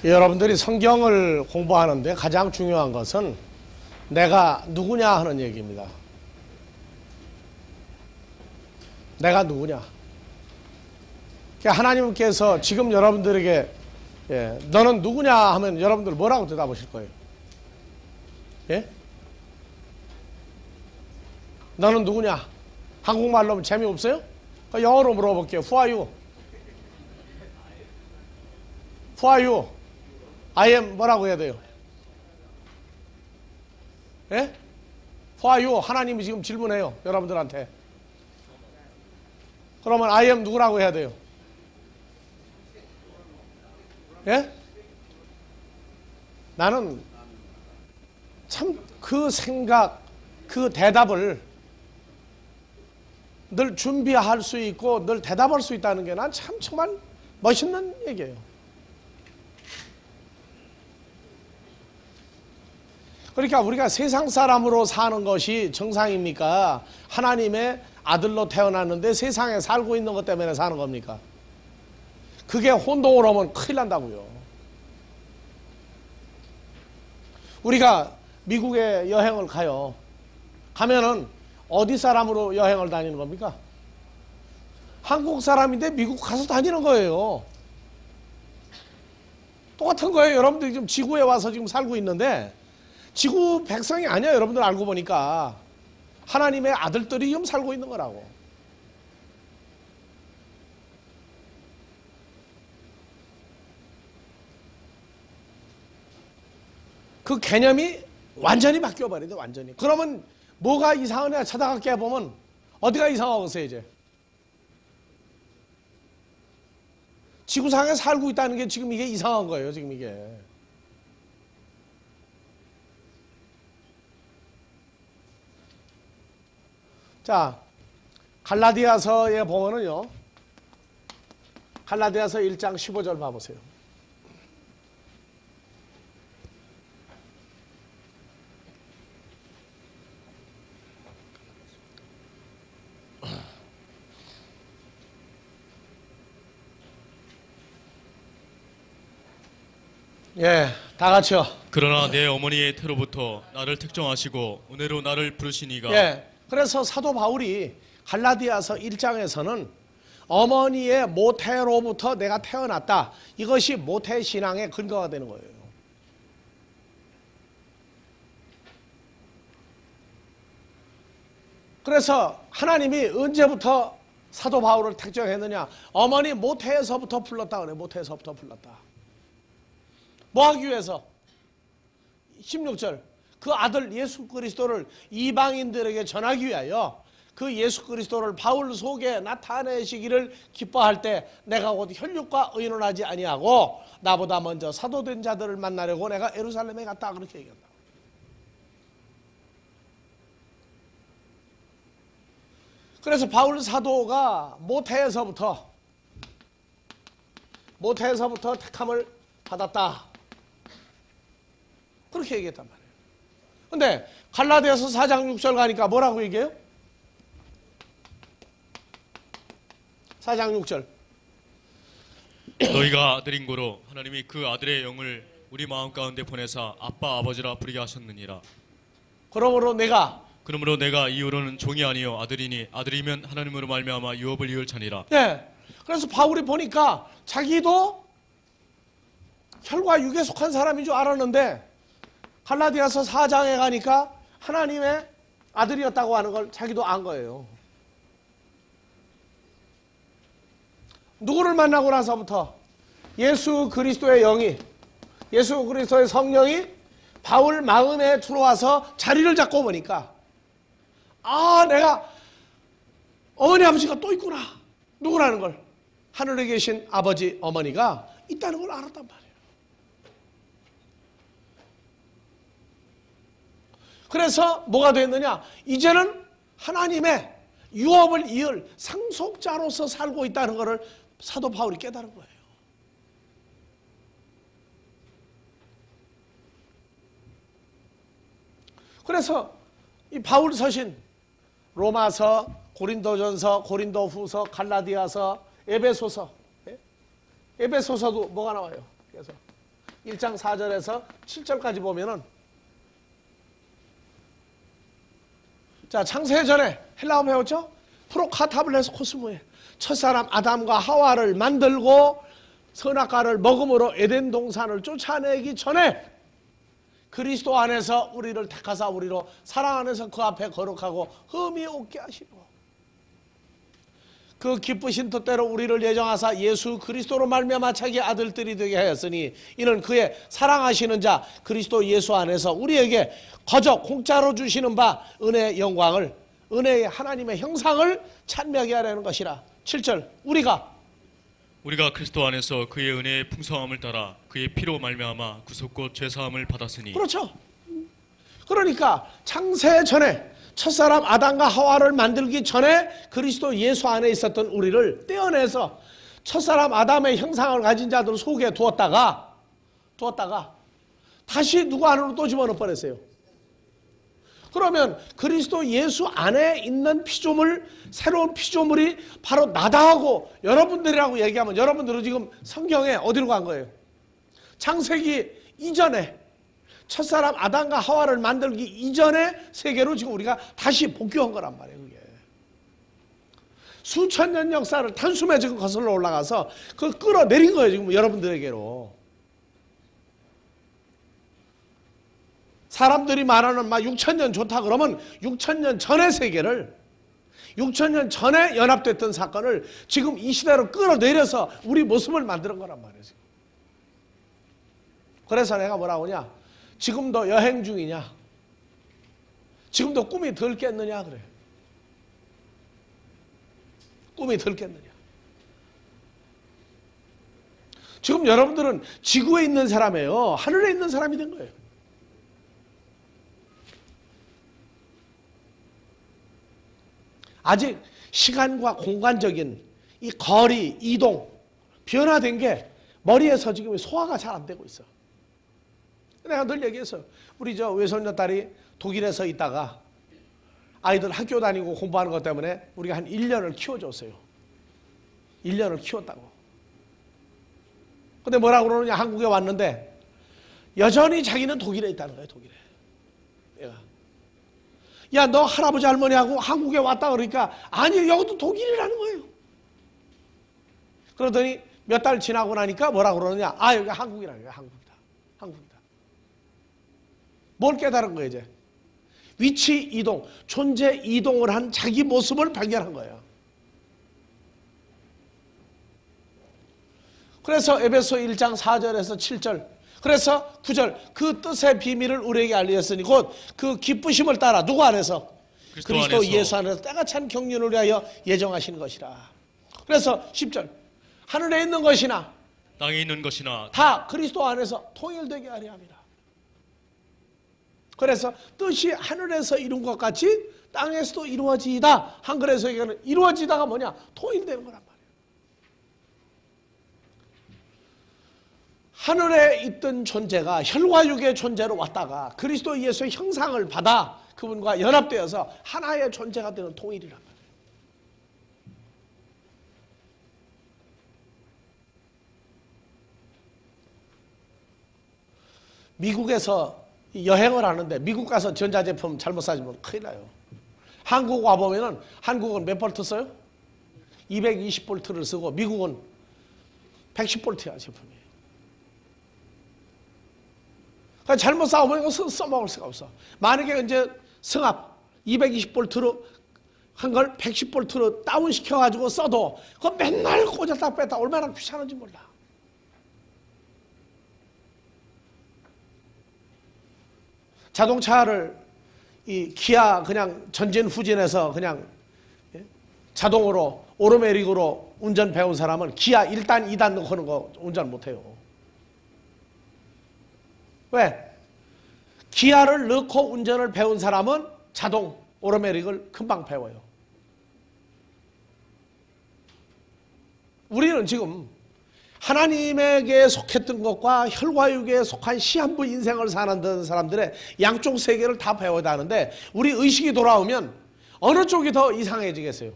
여러분들이 성경을 공부하는데 가장 중요한 것은 내가 누구냐 하는 얘기입니다. 내가 누구냐. 하나님께서 지금 여러분들에게 너는 누구냐 하면 여러분들 뭐라고 대답하실 거예요? 예? 너는 누구냐? 한국말로 하면 재미없어요? 영어로 물어볼게요. Who are you? Who are you? I am 뭐라고 해야 돼요? 예? Who are you? 하나님이 지금 질문해요. 여러분들한테. 그러면 I am 누구라고 해야 돼요? 예? 나는 참 그 생각, 그 대답을 늘 준비할 수 있고 늘 대답할 수 있다는 게 난 참 정말 멋있는 얘기예요. 그러니까 우리가 세상 사람으로 사는 것이 정상입니까? 하나님의 아들로 태어났는데 세상에 살고 있는 것 때문에 사는 겁니까? 그게 혼동을 하면 큰일 난다고요. 우리가 미국에 여행을 가요. 가면은 어디 사람으로 여행을 다니는 겁니까? 한국 사람인데 미국 가서 다니는 거예요. 똑같은 거예요. 여러분들이 지금 지구에 와서 지금 살고 있는데 지구 백성이 아니야. 여러분들 알고 보니까 하나님의 아들들이 지금 살고 있는 거라고. 그 개념이 완전히 바뀌어버려야 돼. 완전히. 그러면 뭐가 이상하냐 찾아갈게 보면 어디가 이상하겠어요 이제. 지구상에 살고 있다는 게 지금 이게 이상한 거예요. 지금 이게. 자, 갈라디아서에 보면은요. 갈라디아서 1장 15절 봐보세요. 예, 다 같이요. 그러나 내 어머니의 태로부터 나를 특정하시고 은혜로 나를 부르시니가. 예, 그래서 사도 바울이 갈라디아서 1장에서는 어머니의 모태로부터 내가 태어났다. 이것이 모태 신앙의 근거가 되는 거예요. 그래서 하나님이 언제부터 사도 바울을 택정했느냐? 어머니 모태에서부터 불렀다 그래. 모태에서부터 불렀다. 뭐 하기 위해서? 16절. 그 아들 예수 그리스도를 이방인들에게 전하기 위하여 그 예수 그리스도를 바울 속에 나타내시기를 기뻐할 때 내가 곧 혈육과 의논하지 아니하고 나보다 먼저 사도된 자들을 만나려고 내가 예루살렘에 갔다. 그렇게 얘기한다. 그래서 바울 사도가 모태에서부터 택함을 받았다. 그렇게 얘기했단 말이에요. 근데 갈라디아서 4장 6절 가니까 뭐라고 얘기해요? 4장 6절. 너희가 아들인 고로 하나님이 그 아들의 영을 우리 마음 가운데 보내사 아빠 아버지라 부르게 하셨느니라. 그러므로 내가 이후로는 종이 아니요 아들이니 아들이면 하나님으로 말미암아 유업을 이을 자니라. 네. 그래서 바울이 보니까 자기도 혈과 육에 속한 사람인 줄 알았는데 갈라디아서 4장에 가니까 하나님의 아들이었다고 하는 걸 자기도 안 거예요. 누구를 만나고 나서부터 예수 그리스도의 영이, 예수 그리스도의 성령이 바울 마음에 들어와서 자리를 잡고 보니까 내가 어머니 아버지가 또 있구나. 누구라는 걸. 하늘에 계신 아버지 어머니가 있다는 걸 알았단 말이에요. 그래서 뭐가 됐느냐? 이제는 하나님의 유업을 이을 상속자로서 살고 있다는 것을 사도 바울이 깨달은 거예요. 그래서 이 바울 서신 로마서, 고린도전서, 고린도후서, 갈라디아서, 에베소서. 에베소서도 뭐가 나와요? 그래서 1장 4절에서 7절까지 보면은 자, 창세 전에 헬라어 배웠죠? 프로카타블레스 코스모에 첫사람 아담과 하와를 만들고 선악과를 먹음으로 에덴 동산을 쫓아내기 전에 그리스도 안에서 우리를 택하사 우리로 사랑 안에서 그 앞에 거룩하고 흠이 없게 하시고 그 기쁘신 뜻대로 우리를 예정하사 예수 그리스도로 말미암아 자기 아들들이 되게 하였으니 이는 그의 사랑하시는 자 그리스도 예수 안에서 우리에게 거저 공짜로 주시는 바 은혜의 영광을 은혜의 하나님의 형상을 찬미하게 하려는 것이라. 7절 우리가 그리스도 안에서 그의 은혜의 풍성함을 따라 그의 피로 말미암아 구속곧 죄사함을 받았으니. 그렇죠. 그러니까 창세 전에 첫사람 아담과 하와를 만들기 전에 그리스도 예수 안에 있었던 우리를 떼어내서 첫사람 아담의 형상을 가진 자들 속에 두었다가 다시 누구 안으로 또 집어넣어 버렸어요. 그러면 그리스도 예수 안에 있는 피조물, 새로운 피조물이 바로 나다하고 여러분들이라고 얘기하면 여러분들은 지금 성경에 어디로 간 거예요? 창세기 이전에 첫사람 아담과 하와를 만들기 이전의 세계로 지금 우리가 다시 복귀한 거란 말이에요. 그게 수천 년 역사를 단숨에 지금 거슬러 올라가서 그걸 끌어내린 거예요. 지금 여러분들에게로. 사람들이 말하는 막 6,000년 좋다 그러면 6,000년 전의 세계를 6,000년 전에 연합됐던 사건을 지금 이 시대로 끌어내려서 우리 모습을 만드는 거란 말이에요. 지금. 그래서 내가 뭐라고 하냐? 지금도 여행 중이냐? 지금도 꿈이 덜 깼느냐? 그래. 꿈이 덜 깼느냐? 지금 여러분들은 지구에 있는 사람이에요. 하늘에 있는 사람이 된 거예요. 아직 시간과 공간적인 이 거리, 이동, 변화된 게 머리에서 지금 소화가 잘 안 되고 있어. 내가 늘 얘기했어요. 우리 저 외손녀 딸이 독일에서 있다가 아이들 학교 다니고 공부하는 것 때문에 우리가 한 1년을 키워줬어요. 1년을 키웠다고. 근데 뭐라고 그러느냐, 한국에 왔는데 여전히 자기는 독일에 있다는 거예요. 독일에. 얘가. 야, 너 할아버지 할머니하고 한국에 왔다 그러니까 아니, 여기도 독일이라는 거예요. 그러더니 몇 달 지나고 나니까 뭐라고 그러느냐, 아, 여기 한국이라는 거예요. 한국이다. 한국이다. 뭘 깨달은 거예요, 이제? 위치 이동, 존재 이동을 한 자기 모습을 발견한 거예요. 그래서 에베소 1장 4절에서 7절, 그래서 9절, 그 뜻의 비밀을 우리에게 알렸으니 곧 그 기쁘심을 따라 누구 안에서? 그리스도 예수 안에서 때가 찬 경륜을 위하여 예정하신 것이라. 그래서 10절, 하늘에 있는 것이나 땅에 있는 것이나 다 그리스도 안에서 통일되게 하려 합니다. 그래서 뜻이 하늘에서 이룬 것 같이 땅에서도 이루어지다. 한글에서 얘기하는 이루어지다가 뭐냐? 통일되는 거란 말이에요. 하늘에 있던 존재가 혈과육의 존재로 왔다가 그리스도 예수의 형상을 받아 그분과 연합되어서 하나의 존재가 되는 통일이란 말이에요. 미국에서 여행을 하는데 미국 가서 전자제품 잘못 사주면 큰일 나요. 한국 와보면은 한국은 몇 볼트 써요? 220볼트를 쓰고 미국은 110볼트야 제품이. 그러니까 잘못 싸우면 이거 써먹을 수가 없어. 만약에 이제 승합 220볼트로 한 걸 110볼트로 다운시켜가지고 써도 그거 맨날 꽂았다 뺐다 얼마나 귀찮은지 몰라. 자동차를 이 기아 그냥 전진 후진해서 그냥 자동으로 오토매틱으로 운전 배운 사람은 기아 1단 2단 넣고 하는 거 운전 못해요. 왜? 기아를 넣고 운전을 배운 사람은 자동 오토매틱을 금방 배워요. 우리는 지금 하나님에게 속했던 것과 혈과육에 속한 시한부 인생을 사는 사람들의 양쪽 세계를 다 배워야 하는데 우리 의식이 돌아오면 어느 쪽이 더 이상해지겠어요?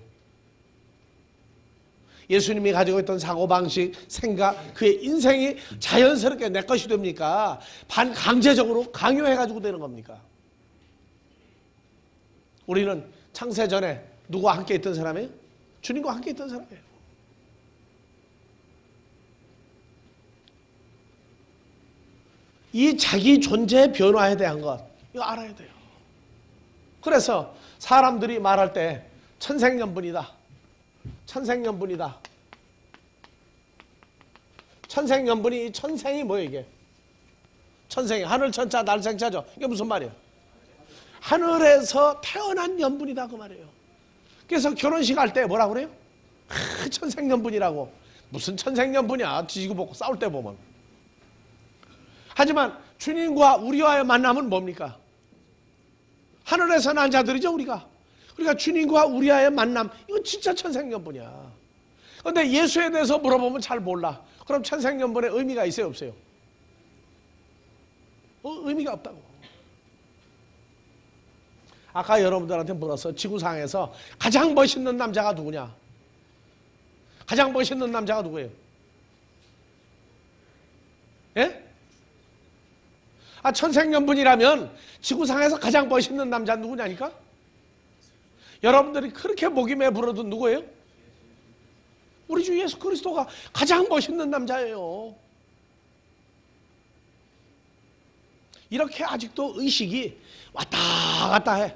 예수님이 가지고 있던 사고방식, 생각, 그의 인생이 자연스럽게 내 것이 됩니까? 반강제적으로 강요해가지고 되는 겁니까? 우리는 창세 전에 누구와 함께 있던 사람이에요? 주님과 함께 있던 사람이에요. 이 자기 존재의 변화에 대한 것, 이거 알아야 돼요. 그래서 사람들이 말할 때 천생연분이다. 천생연분이다. 천생연분이, 천생이 뭐예요 이게? 천생이 하늘천자 날생자죠. 이게 무슨 말이에요? 하늘에서 태어난 연분이다 그 말이에요. 그래서 결혼식 할 때 뭐라고 그래요? 천생연분이라고. 무슨 천생연분이야, 뒤지고 볶고 싸울 때 보면. 하지만 주님과 우리와의 만남은 뭡니까? 하늘에서 난 자들이죠 우리가. 그러니까 주님과 우리와의 만남, 이건 진짜 천생연분이야. 그런데 예수에 대해서 물어보면 잘 몰라. 그럼 천생연분의 의미가 있어요 없어요? 의미가 없다고. 아까 여러분들한테 물어서 지구상에서 가장 멋있는 남자가 누구냐? 가장 멋있는 남자가 누구예요? 예? 천생연분이라면 지구상에서 가장 멋있는 남자는 누구냐니까? 여러분들이 그렇게 목이 메불어도 누구예요? 우리 주 예수 그리스도가 가장 멋있는 남자예요. 이렇게 아직도 의식이 왔다 갔다 해.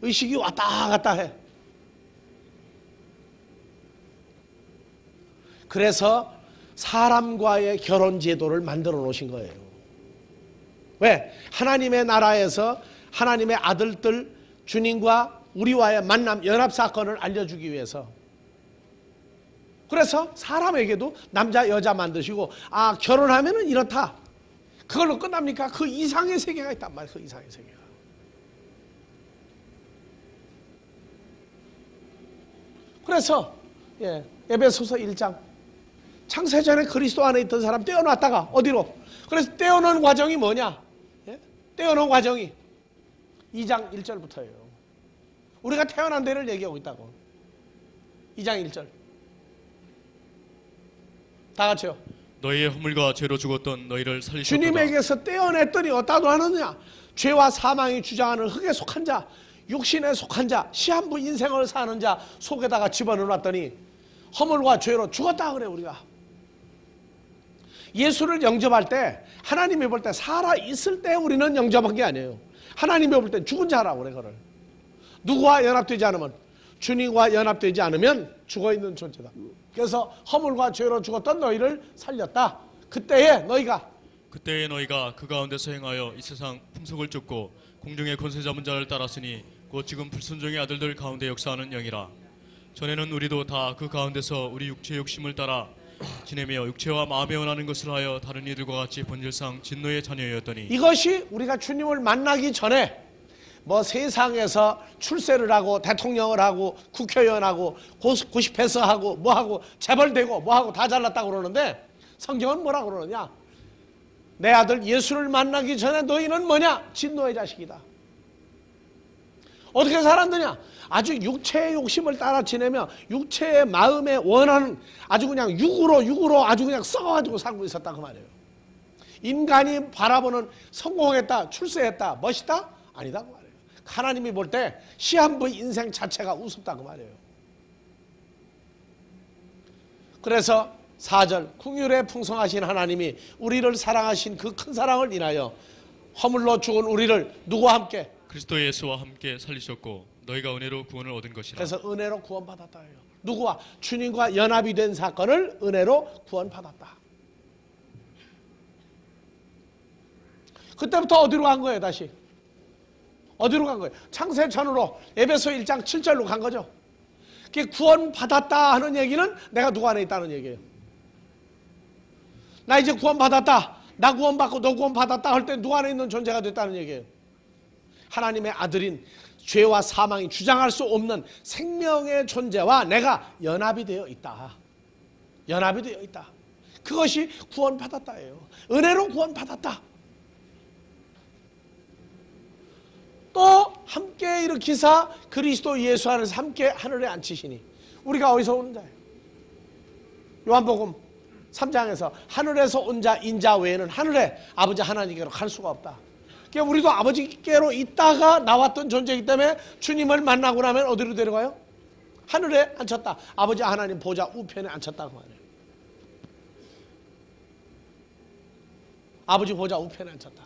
의식이 왔다 갔다 해. 그래서 사람과의 결혼 제도를 만들어 놓으신 거예요. 왜? 하나님의 나라에서 하나님의 아들들 주님과 우리와의 만남 연합사건을 알려주기 위해서. 그래서 사람에게도 남자 여자 만드시고, 결혼하면은 이렇다, 그걸로 끝납니까? 그 이상의 세계가 있단 말이에요. 그 이상의 세계가. 그래서 에베소서 1장, 창세전에 그리스도 안에 있던 사람 떼어놨다가 어디로? 그래서 떼어놓은 과정이 뭐냐? 떼어놓은 과정이 2장 1절부터예요. 우리가 태어난 데를 얘기하고 있다고. 2장 1절. 다 같이요. 너희의 허물과 죄로 죽었던 너희를 살리셨도다. 주님에게서 떼어냈더니 어디다 놨느냐? 죄와 사망이 주장하는 흙에 속한 자, 육신에 속한 자, 시한부 인생을 사는 자 속에다가 집어넣어놨더니 허물과 죄로 죽었다 그래. 우리가 예수를 영접할 때, 하나님이 볼 때 살아있을 때 우리는 영접한 게 아니에요. 하나님이 볼 때 죽은 자라고 그래. 그걸 누구와 연합되지 않으면, 주님과 연합되지 않으면 죽어있는 존재다. 그래서 허물과 죄로 죽었던 너희를 살렸다. 그때에 너희가 그 가운데서 행하여 이 세상 풍속을 쫓고 공중의 권세 잡은 자를 따랐으니 곧 지금 불순종의 아들들 가운데 역사하는 영이라. 전에는 우리도 다 그 가운데서 우리 육체의 욕심을 따라 지내며 육체와 마음에 원하는 것을 하여 다른 이들과 같이 본질상 진노의 자녀였더니. 이것이 우리가 주님을 만나기 전에 세상에서 출세를 하고 대통령을 하고 국회의원하고 고시패스 하고 뭐하고 재벌되고 뭐하고 다 잘났다고 그러는데, 성경은 뭐라고 그러느냐? 내 아들 예수를 만나기 전에 너희는 뭐냐? 진노의 자식이다. 어떻게 살았느냐? 아주 육체의 욕심을 따라 지내며 육체의 마음에 원하는, 아주 그냥 육으로 아주 그냥 썩어가지고 살고 있었다 그 말이에요. 인간이 바라보는 성공했다, 출세했다, 멋있다? 아니다 그 말이에요. 하나님이 볼 때 시한부 인생 자체가 우습다 그 말이에요. 그래서 4절, 긍휼에 풍성하신 하나님이 우리를 사랑하신 그 큰 사랑을 인하여 허물로 죽은 우리를 누구와 함께? 그리스도 예수와 함께 살리셨고 너희가 은혜로 구원을 얻은 것이라. 그래서 은혜로 구원받았다 해요. 누구와? 주님과 연합이 된 사건을 은혜로 구원받았다. 그때부터 어디로 간 거예요? 다시 어디로 간 거예요? 창세전으로, 에베소 1장 7절로 간 거죠. 그게 구원받았다 하는 얘기는 내가 누구 안에 있다는 얘기예요. 나 이제 구원받았다, 나 구원받고 너 구원받았다 할 때 누구 안에 있는 존재가 됐다는 얘기예요. 하나님의 아들인, 죄와 사망이 주장할 수 없는 생명의 존재와 내가 연합이 되어 있다. 연합이 되어 있다. 그것이 구원받았다예요. 은혜로 구원받았다. 또 함께 일으키사 그리스도 예수 안에서 함께 하늘에 앉히시니. 우리가 어디서 오는 자예요? 요한복음 3장에서 하늘에서 온 자 인자 외에는 하늘에 아버지 하나님께로 갈 수가 없다. 그러니까 우리도 아버지께로 있다가 나왔던 존재이기 때문에 주님을 만나고 나면 어디로 데려가요? 하늘에 앉혔다. 아버지 하나님 보좌 우편에 앉혔다고 말해요. 아버지 보좌 우편에 앉혔다.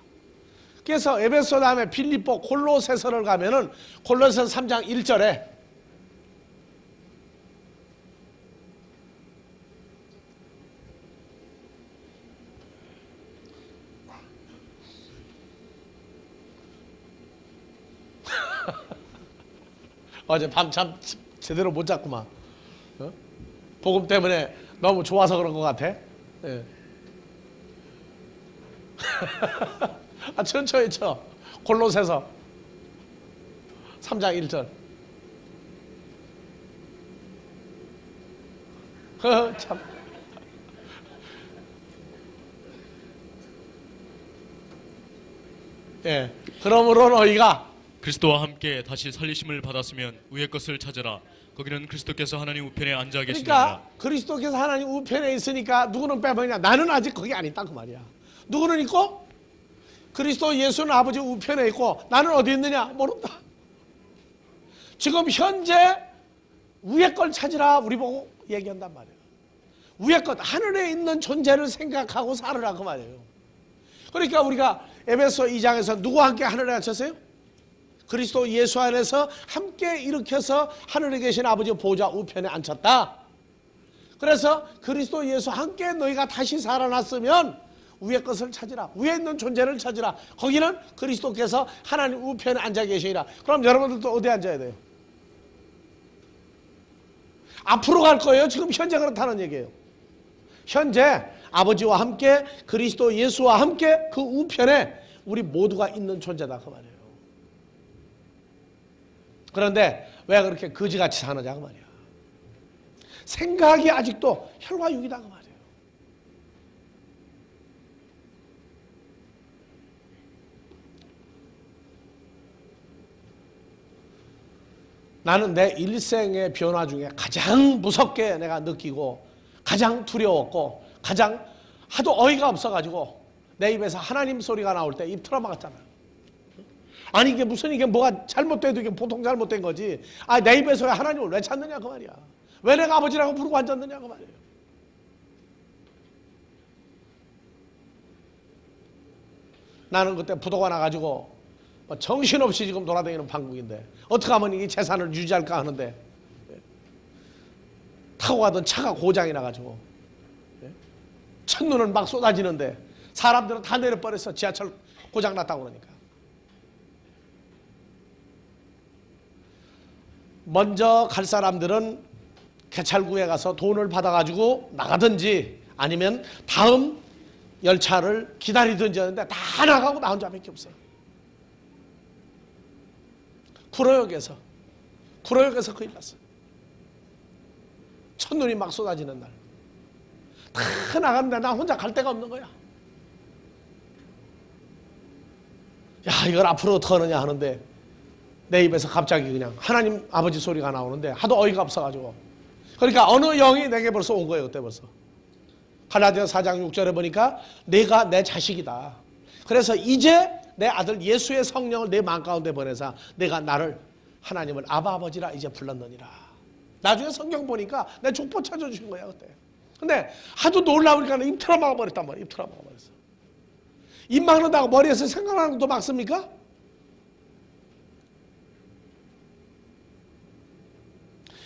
그래서 에베소 다음에 빌립보 골로새서를 가면은 골로새서 3장 1절에 어제 밤참 제대로 못 잤구만. 복음 때문에 너무 좋아서 그런 것 같아. 예. 천천히 쳐. 골로새서 3장 1절. 참. 예. 그러므로 너희가 그리스도와 함께 다시 살리심을 받았으면 위의 것을 찾으라. 거기는 그리스도께서 하나님 우편에 앉아 계시느니라. 그러니까 그리스도께서 하나님 우편에 있으니까 누구는 빼먹냐? 나는 아직 거기 안 있다 그 말이야. 누구는 있고? 그리스도 예수는 아버지 우편에 있고 나는 어디 있느냐? 모른다. 지금 현재 위의 걸 찾으라 우리 보고 얘기한단 말이에요. 위의 것, 하늘에 있는 존재를 생각하고 살으라 그 말이에요. 그러니까 우리가 에베소 2장에서 누구와 함께 하늘에 앉혔어요? 그리스도 예수 안에서 함께 일으켜서 하늘에 계신 아버지 보좌 우편에 앉혔다. 그래서 그리스도 예수 함께 너희가 다시 살아났으면 위의 것을 찾으라. 위에 있는 존재를 찾으라. 거기는 그리스도께서 하나님 우편에 앉아 계시니라. 그럼 여러분들도 어디에 앉아야 돼요? 앞으로 갈 거예요? 지금 현재 그렇다는 얘기예요. 현재 아버지와 함께 그리스도 예수와 함께 그 우편에 우리 모두가 있는 존재다 그 말이에요. 그런데 왜 그렇게 거지같이 사느냐 그 말이야. 생각이 아직도 혈과 육이다 그 말이에요. 나는 내 일생의 변화 중에 가장 무섭게 내가 느끼고 가장 두려웠고 가장 하도 어이가 없어가지고 내 입에서 하나님 소리가 나올 때 입 틀어막았잖아요. 아니 이게 무슨 이게 뭐가 잘못돼도 이게 보통 잘못된 거지. 아, 내 입에서 하나님을 왜 찾느냐 그 말이야. 왜 내가 아버지라고 부르고 앉았느냐 그 말이에요. 나는 그때 부도가 나가지고 정신없이 지금 돌아다니는 판국인데 어떻게 하면 이 재산을 유지할까 하는데 타고 가던 차가 고장이 나가지고 첫눈은 막 쏟아지는데 사람들은 다 내려버려서 지하철 고장 났다고 그러니까. 먼저 갈 사람들은 개찰구에 가서 돈을 받아가지고 나가든지 아니면 다음 열차를 기다리든지 하는데 다 나가고 나 혼자밖에 없어요. 구로역에서 큰일 났어요. 첫눈이 막 쏟아지는 날. 다 나갔는데 나 혼자 갈 데가 없는 거야. 야, 이걸 앞으로 어떻게 하느냐 하는데 내 입에서 갑자기 그냥 하나님 아버지 소리가 나오는데 하도 어이가 없어가지고 그러니까 어느 영이 내게 벌써 온 거예요. 그때 벌써 갈라디아 4장 6절에 보니까 내가 내 자식이다. 그래서 이제 내 아들 예수의 성령을 내 마음 가운데 보내서 내가 나를 하나님을 아바 아버지라 이제 불렀느니라. 나중에 성경 보니까 내 족보 찾아주신 거야 그때. 근데 하도 놀라우니까 입 틀어막아 버렸단 말이야. 입 틀어막아 버렸어. 입 막는다고 머리에서 생각나는 것도 막습니까?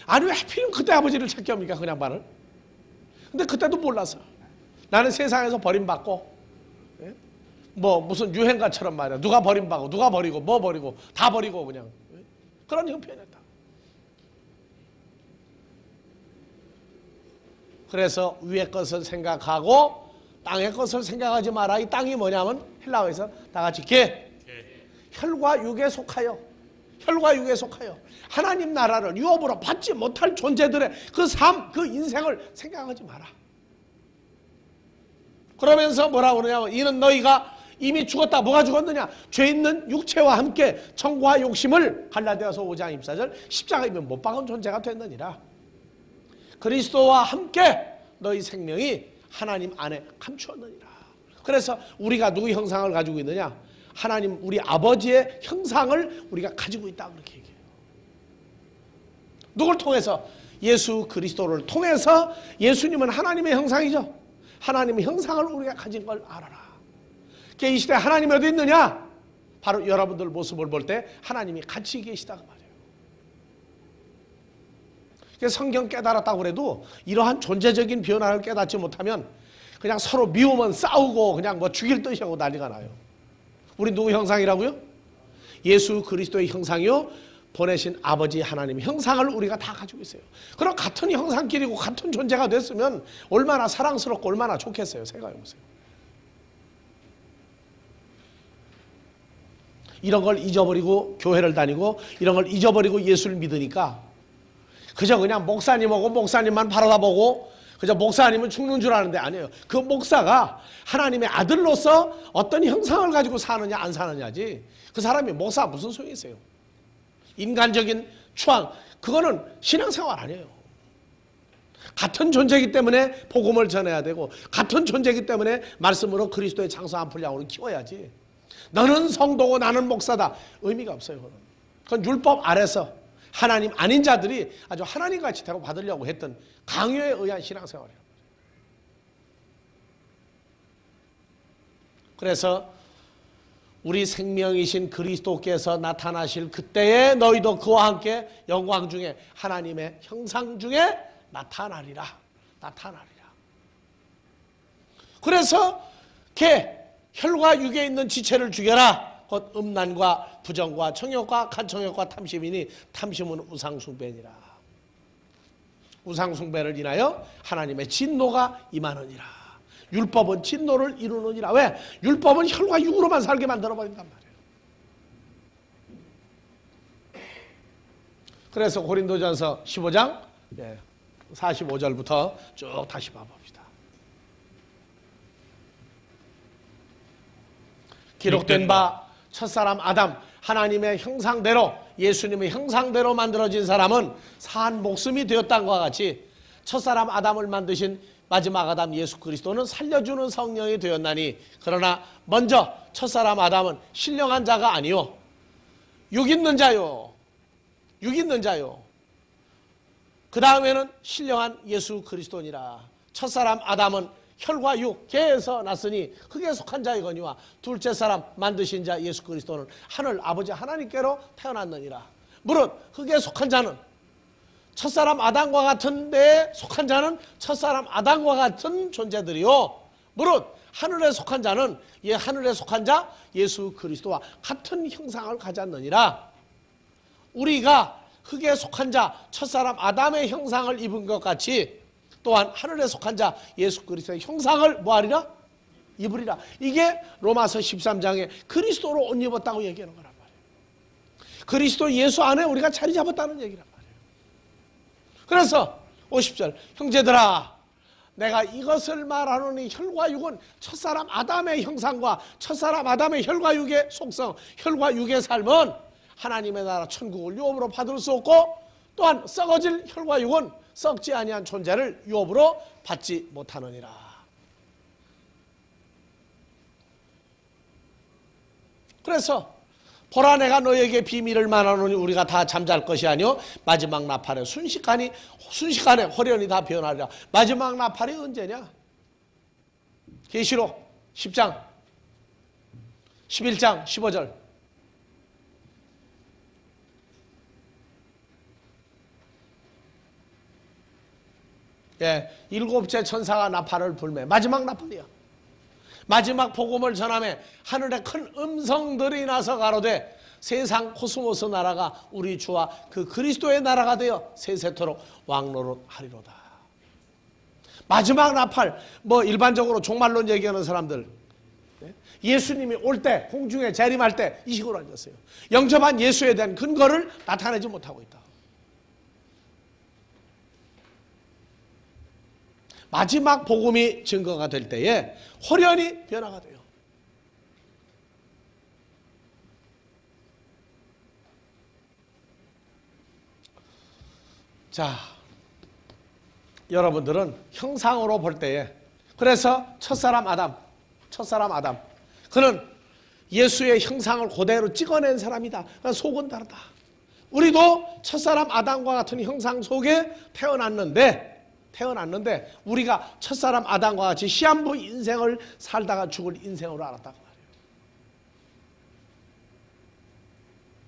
아니 왜 하필이면 그때 아버지를 찾게 합니까 그 양반을? 근데 그때도 몰랐어. 나는 세상에서 버림받고 뭐 무슨 유행가처럼 말이야. 누가 버림받고 누가 버리고 뭐 버리고 다 버리고 그냥 그런 형편이었다. 그래서 위의 것을 생각하고 땅의 것을 생각하지 마라. 이 땅이 뭐냐면 헬라어에서 다 같이 혈과 육에 속하여 하나님 나라를 유업으로 받지 못할 존재들의 그 삶, 그 인생을 생각하지 마라. 그러면서 뭐라고 그러냐면 이는 너희가 이미 죽었다. 뭐가 죽었느냐? 죄 있는 육체와 함께 정과 욕심을 갈라디아서 5장 24절 십자가에 못 박은 존재가 됐느니라. 그리스도와 함께 너희 생명이 하나님 안에 감추었느니라. 그래서 우리가 누구의 형상을 가지고 있느냐? 하나님 우리 아버지의 형상을 우리가 가지고 있다 그렇게 얘기해요. 누굴 통해서? 예수 그리스도를 통해서. 예수님은 하나님의 형상이죠. 하나님의 형상을 우리가 가진 걸 알아라. 그러니까 이 시대 하나님이 어디 있느냐? 바로 여러분들 모습을 볼 때 하나님이 같이 계시다고 말해요. 성경 깨달았다고 해도 이러한 존재적인 변화를 깨닫지 못하면 그냥 서로 미우면 싸우고 그냥 뭐 죽일 듯이 하고 난리가 나요. 우리 누구 형상이라고요? 예수 그리스도의 형상이요, 보내신 아버지 하나님의 형상을 우리가 다 가지고 있어요. 그럼 같은 형상끼리고 같은 존재가 됐으면 얼마나 사랑스럽고 얼마나 좋겠어요. 생각해보세요. 이런 걸 잊어버리고 교회를 다니고 이런 걸 잊어버리고 예수를 믿으니까 그저 그냥 목사님하고 목사님만 바라보고 그저 목사님은 죽는 줄 아는데 아니에요. 그 목사가 하나님의 아들로서 어떤 형상을 가지고 사느냐 안 사느냐지, 그 사람이 목사 무슨 소용이 있어요. 인간적인 추앙, 그거는 신앙생활 아니에요. 같은 존재이기 때문에 복음을 전해야 되고 같은 존재이기 때문에 말씀으로 그리스도의 장성한 분량으로 키워야지, 너는 성도고 나는 목사다, 의미가 없어요. 그건 율법 아래서 하나님 아닌 자들이 아주 하나님같이 대우받으려고 했던 강요에 의한 신앙생활이에요. 그래서 우리 생명이신 그리스도께서 나타나실 그때에 너희도 그와 함께 영광 중에 하나님의 형상 중에 나타나리라. 그래서 혈과 육에 있는 지체를 죽여라. 곧 음란과 부정과 정욕과 간청욕과 탐심이니 탐심은 우상숭배니라. 우상숭배를 인하여 하나님의 진노가 임하느니라. 율법은 진노를 이루느니라. 왜? 율법은 혈과 육으로만 살게 만들어버린단 말이에요. 그래서 고린도전서 15장 45절부터 쭉 다시 봐봅시다. 기록된 바 첫사람 아담, 하나님의 형상대로, 예수님의 형상대로 만들어진 사람은 산 목숨이 되었다는 것과 같이 첫사람 아담을 만드신 마지막 아담 예수 그리스도는 살려주는 성령이 되었나니, 그러나 먼저 첫사람 아담은 신령한 자가 아니요 육 있는 자요. 그 다음에는 신령한 예수 그리스도니라. 첫사람 아담은 혈과 육, 개에서 났으니 흙에 속한 자이거니와 둘째 사람 만드신 자 예수 그리스도는 하늘 아버지 하나님께로 태어났느니라. 무릇 흙에 속한 자는 첫사람 아담과 같은 데에 속한 자는 첫사람 아담과 같은 존재들이요, 무릇 하늘에 속한 자는 하늘에 속한 자 예수 그리스도와 같은 형상을 가졌느니라. 우리가 흙에 속한 자 첫사람 아담의 형상을 입은 것 같이 또한 하늘에 속한 자 예수 그리스도의 형상을 뭐하리라? 입으리라. 이게 로마서 13장에 그리스도로 옷 입었다고 얘기하는 거란 말이에요. 그리스도 예수 안에 우리가 자리 잡았다는 얘기란 말이에요. 그래서 50절 형제들아, 내가 이것을 말하노니 혈과 육은 첫사람 아담의 형상과 첫사람 아담의 혈과 육의 속성, 혈과 육의 삶은 하나님의 나라 천국을 유업으로 받을 수 없고, 또한 썩어질 혈과 육은 썩지 아니한 존재를 유업으로 받지 못하느니라. 그래서 보라, 내가 너에게 비밀을 말하노니 우리가 다 잠잘 것이 아니요 마지막 나팔에 순식간에 호련히 다 변하리라. 마지막 나팔이 언제냐? 계시록 10장 11장 15절. 일곱째 천사가 나팔을 불매. 마지막 나팔이야. 마지막 복음을 전하며 하늘에 큰 음성들이 나서 가로되 세상 코스모스 나라가 우리 주와 그 그리스도의 나라가 되어 세세토록 왕노릇하리로다. 마지막 나팔, 일반적으로 종말론 얘기하는 사람들, 예수님이 올 때, 공중에 재림할 때 이 식으로 앉았어요. 영접한 예수에 대한 근거를 나타내지 못하고 있다. 마지막 복음이 증거가 될 때에 호련히 변화가 돼요. 자, 여러분들은 형상으로 볼 때에, 그래서 첫사람 아담, 그는 예수의 형상을 그대로 찍어낸 사람이다. 속은 다르다. 우리도 첫사람 아담과 같은 형상 속에 태어났는데 우리가 첫사람 아담과 같이 시한부 인생을 살다가 죽을 인생으로 알았다고 말이에요.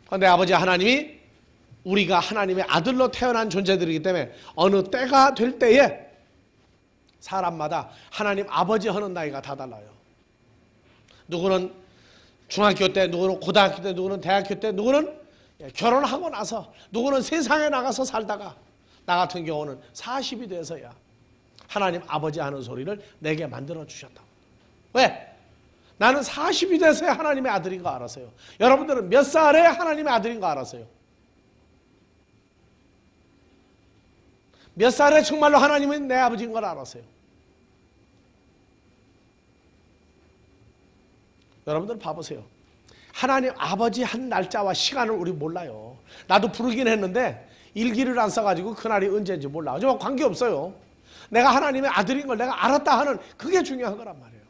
그런데 아버지 하나님이 우리가 하나님의 아들로 태어난 존재들이기 때문에 어느 때가 될 때에 사람마다 하나님 아버지 하는 나이가 다 달라요. 누구는 중학교 때, 누구는 고등학교 때, 누구는 대학교 때, 누구는 결혼하고 나서, 누구는 세상에 나가서 살다가, 나 같은 경우는 40이 돼서야 하나님 아버지 하는 소리를 내게 만들어 주셨다. 왜? 나는 40이 돼서야 하나님의 아들인 거 알았어요. 여러분들은 몇 살에 하나님의 아들인 거 알았어요? 몇 살에 정말로 하나님은 내 아버지인 걸 알았어요? 여러분들 봐보세요. 하나님 아버지 한 날짜와 시간을 우리 몰라요. 나도 부르긴 했는데 일기를 안 써가지고 그날이 언제인지 몰라. 하지만 관계없어요. 내가 하나님의 아들인 걸 내가 알았다 하는 그게 중요한 거란 말이에요.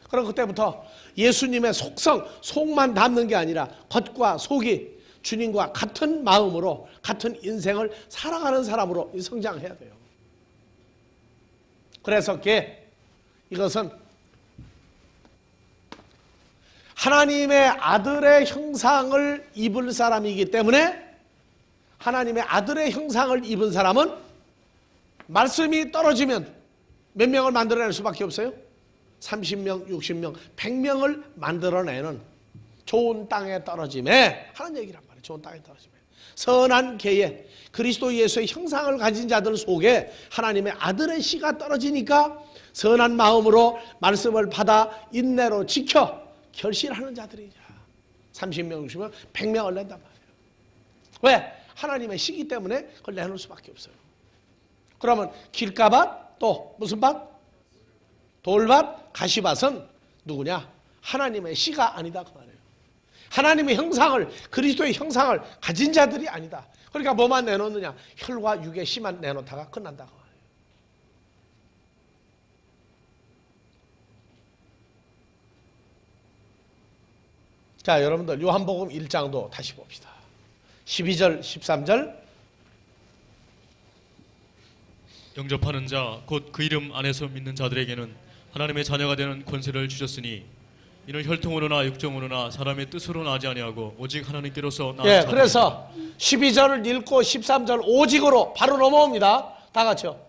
그럼 그때부터 예수님의 속만 담는 게 아니라 겉과 속이 주님과 같은 마음으로 같은 인생을 살아가는 사람으로 성장해야 돼요. 그래서 이것은 하나님의 아들의 형상을 입을 사람이기 때문에, 하나님의 아들의 형상을 입은 사람은 말씀이 떨어지면 몇 명을 만들어낼 수밖에 없어요? 30명, 60명, 100명을 만들어내는 좋은 땅에 떨어짐에 하는 얘기란 말이에요. 좋은 땅에 떨어짐에 선한 계에 그리스도 예수의 형상을 가진 자들 속에 하나님의 아들의 씨가 떨어지니까 선한 마음으로 말씀을 받아 인내로 지켜 결실하는 자들이냐. 30명, 60명, 100명을 낸단 말이에요. 왜? 하나님의 씨기 때문에 그걸 내놓을 수밖에 없어요. 그러면 길가밭, 또 무슨 밭? 돌밭, 가시밭은 누구냐? 하나님의 씨가 아니다 그 말이에요. 하나님의 형상을, 그리스도의 형상을 가진 자들이 아니다. 그러니까 뭐만 내놓느냐? 혈과 육의 씨만 내놓다가 끝난다고 말이에요. 자, 여러분들 요한복음 1장도 다시 봅시다. 12절, 13절. 영접하는 자, 곧 그 이름 안에서 믿는 자들에게는 하나님의 자녀가 되는 권세를 주셨으니 이는 혈통으로나 육정으로나 사람의 뜻으로 나지 아니하고 오직 하나님께로서 나은 자들이라. 그래서 12절을 읽고 13절 오직으로 바로 넘어옵니다. 다 같이요.